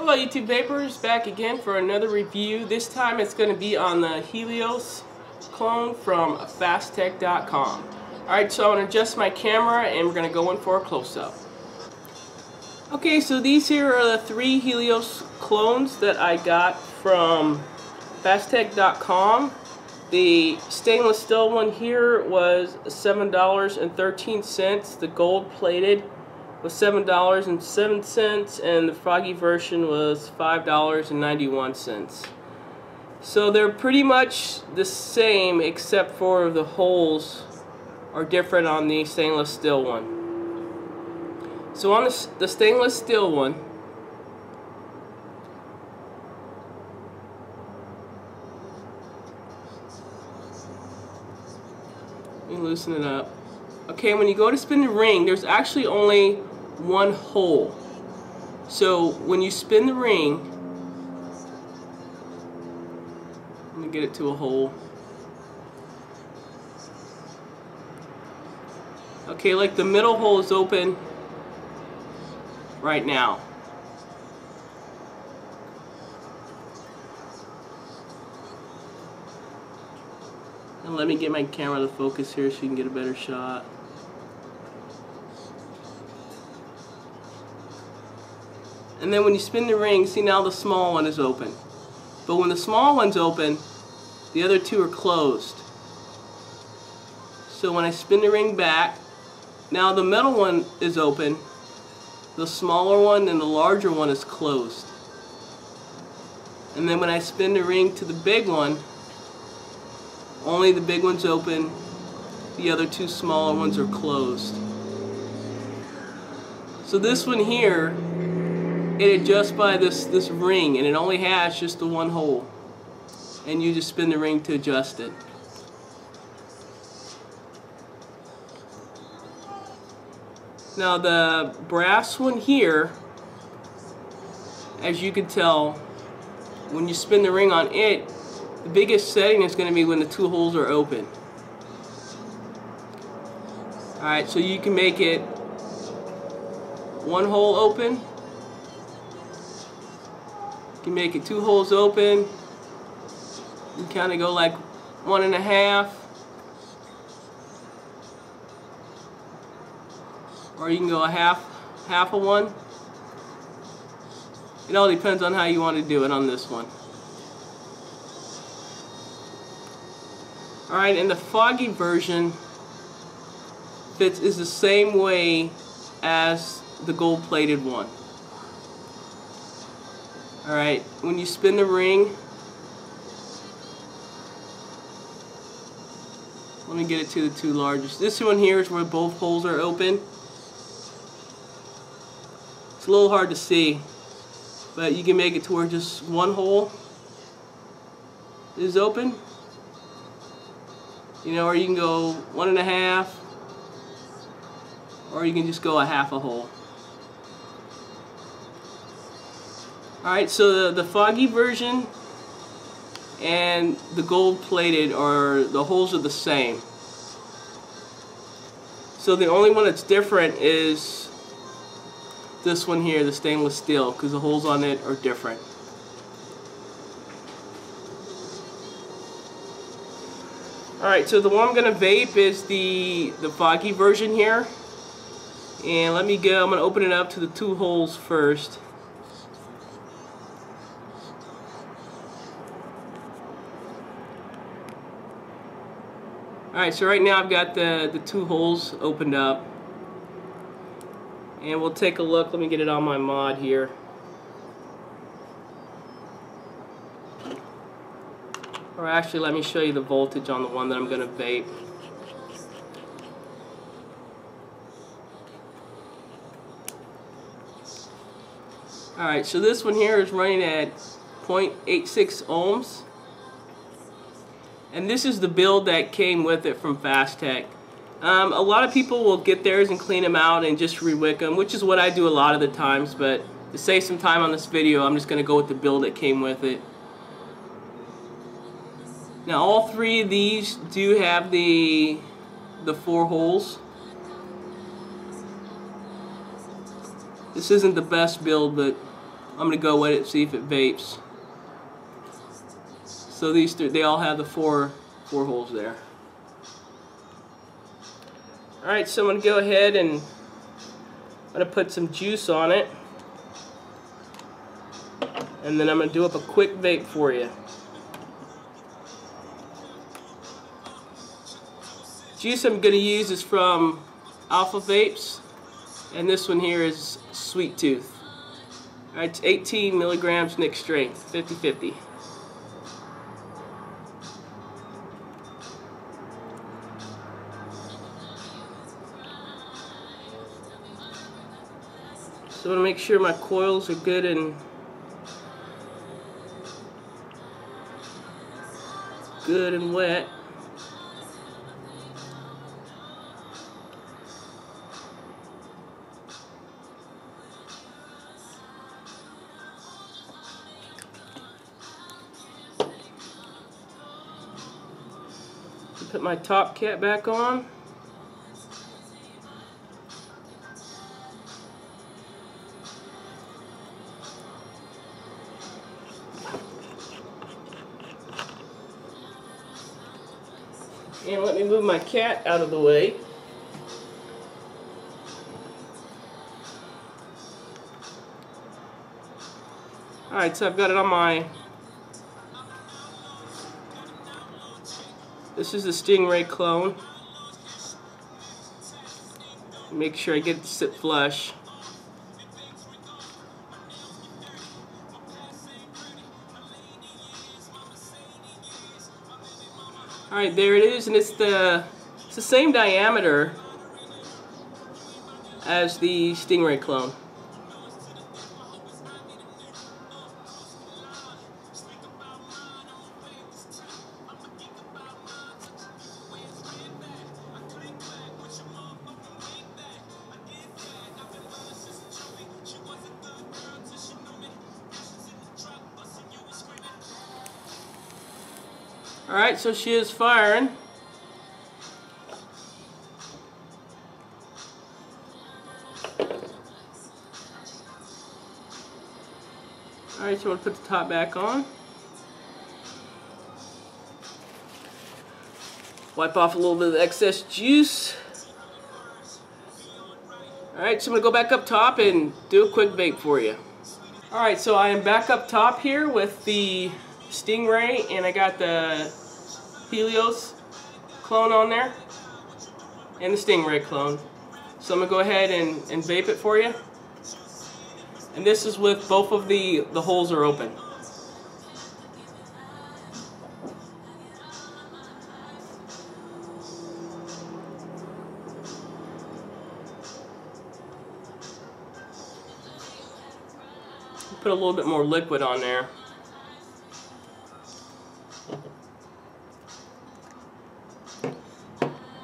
Hello YouTube Vapors, back again for another review. This time it's going to be on the Helios Clone from Fasttech.com. Alright, so I'm going to adjust my camera and we're going to go in for a close-up. Okay, so these here are the 3 Helios clones that I got from Fasttech.com. The stainless steel one here was $7.13. The gold plated was $7.07, and the froggy version was $5.91. So they're pretty much the same, except for the holes are different on the stainless steel one. So on the stainless steel one, let me loosen it up. Okay, when you go to spin the ring, there's actually only one hole. So when you spin the ring, let me get it to a hole. Okay, like the middle hole is open right now. And let me get my camera to focus here so you can get a better shot. And then when you spin the ring, see, now the small one is open. But when the small one's open, the other two are closed. So when I spin the ring back, now the middle one is open, the smaller one and the larger one is closed. And then when I spin the ring to the big one, only the big one's open, the other two smaller ones are closed. So this one here, it adjusts by this ring, and it only has just the one hole, and you just spin the ring to adjust it. Now the brass one here, as you can tell, when you spin the ring on it, the biggest setting is going to be when the two holes are open. Alright, so you can make it one hole open. You can make it 2 holes open. You kind of go like 1.5, or you can go a half of one. It all depends on how you want to do it on this one. Alright, and the foggy version is the same way as the gold plated one. Alright, when you spin the ring, let me get it to the 2 largest. This one here is where both holes are open. It's a little hard to see, but you can make it to where just one hole is open. You know, or you can go 1.5, or you can just go a half a hole. Alright, so the foggy version and the gold plated, the holes are the same. So the only one that's different is this one here, the stainless steel, because the holes on it are different. Alright, so the one I'm going to vape is the foggy version here. And let me go, I'm going to open it up to the 2 holes first. Alright, so right now I've got the 2 holes opened up. And we'll take a look. Let me get it on my mod here. Or actually, let me show you the voltage on the one that I'm going to vape. Alright, so this one here is running at 0.86 ohms. And this is the build that came with it from Fasttech. A lot of people will get theirs and clean them out and just re-wick them, which is what I do a lot of the times, but to save some time on this video, I'm just going to go with the build that came with it. Now all 3 of these do have the 4 holes. This isn't the best build, but I'm gonna go with it, see if it vapes. So these three, they all have the four holes there. Alright, so I'm gonna go ahead and I'm gonna put some juice on it. And then I'm gonna do up a quick vape for you. Juice I'm gonna use is from Alpha Vapes, and this one here is Sweet Tooth. Alright, it's 18 milligrams nic strength, 50-50. So I want to make sure my coils are good and wet. Put my top cap back on. And let me move my cat out of the way. Alright, so I've got it on my... This is the Stingray clone. Make sure I get it to sit flush. Alright, there it is, and it's the same diameter as the Stingray clone. Alright, so she is firing. Alright, so I'm going to put the top back on. Wipe off a little bit of the excess juice. Alright, so I'm going to go back up top and do a quick vape for you. Alright, so I am back up top here with the Stingray, and I got the Helios clone on there and the Stingray clone. So I'm going to go ahead and vape it for you. And this is with both of the holes are open. Put a little bit more liquid on there.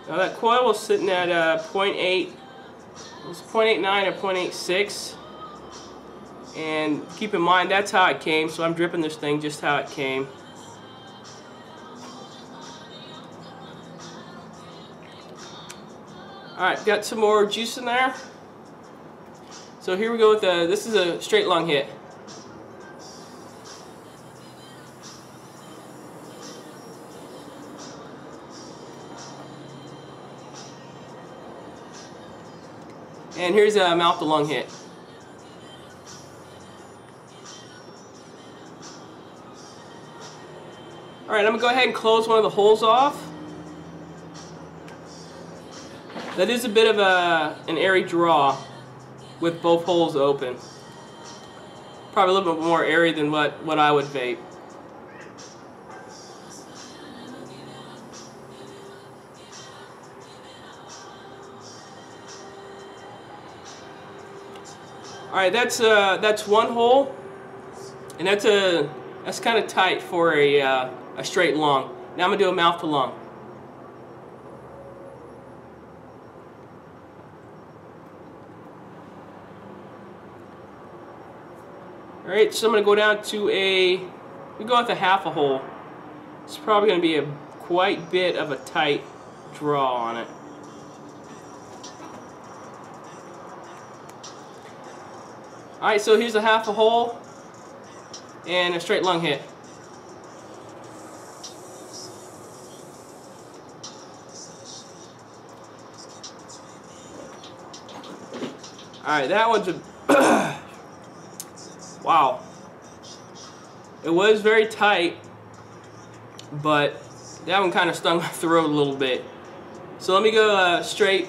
Now that coil was sitting at 0.8, it was 0.89 or 0.86, and keep in mind that's how it came, so I'm dripping this thing just how it came. Alright, got some more juice in there. So here we go with this is a straight lung hit. And here's a mouth to lung hit. Alright, I'm going to go ahead and close one of the holes off. That is a bit of an airy draw with both holes open. Probably a little bit more airy than what I would vape. Alright, that's one hole, and that's kind of tight for a straight lung. Now I'm going to do a mouth to lung. Alright, so I'm going to go down to we go with a half a hole. It's probably going to be a quite bit of a tight draw on it. Alright, so here's a half a hole and a straight lung hit. Alright, that one's a wow. It was very tight, but that one kind of stung my throat a little bit. So let me go straight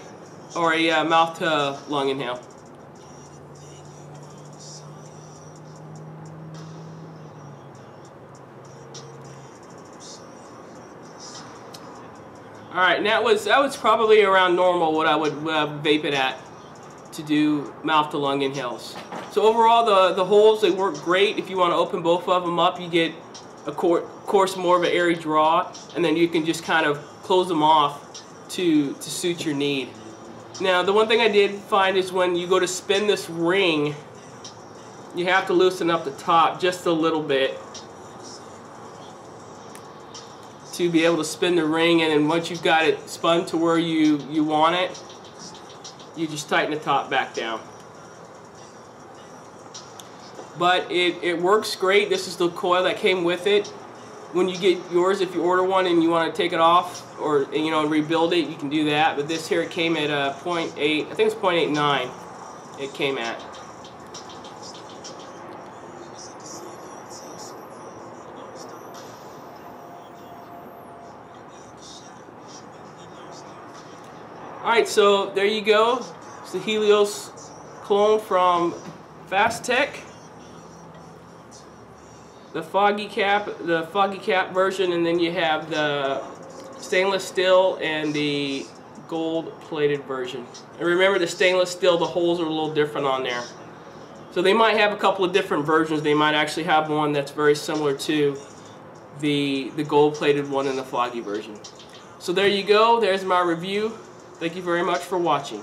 or a mouth to lung inhale. Alright, and that was probably around normal what I would vape it at to do mouth to lung inhales. So overall the holes, they work great. If you want to open both of them up, you get of course more of an airy draw, and then you can just kind of close them off to suit your need. Now the one thing I did find is when you go to spin this ring, you have to loosen up the top just a little bit to be able to spin the ring, and then once you've got it spun to where you want it, you just tighten the top back down. But it works great. This is the coil that came with it. When you get yours, if you order one and you want to take it off or rebuild it, you can do that. But this here, it came at 0.8, I think it's 0.89 it came at. Alright, so there you go. It's the Helios Clone from Fasttech. The foggy cap version, and then you have the stainless steel and the gold plated version. And remember, the stainless steel, the holes are a little different on there. So they might have a couple of different versions. They might actually have one that's very similar to the gold plated one and the foggy version. So there you go. There's my review. Thank you very much for watching.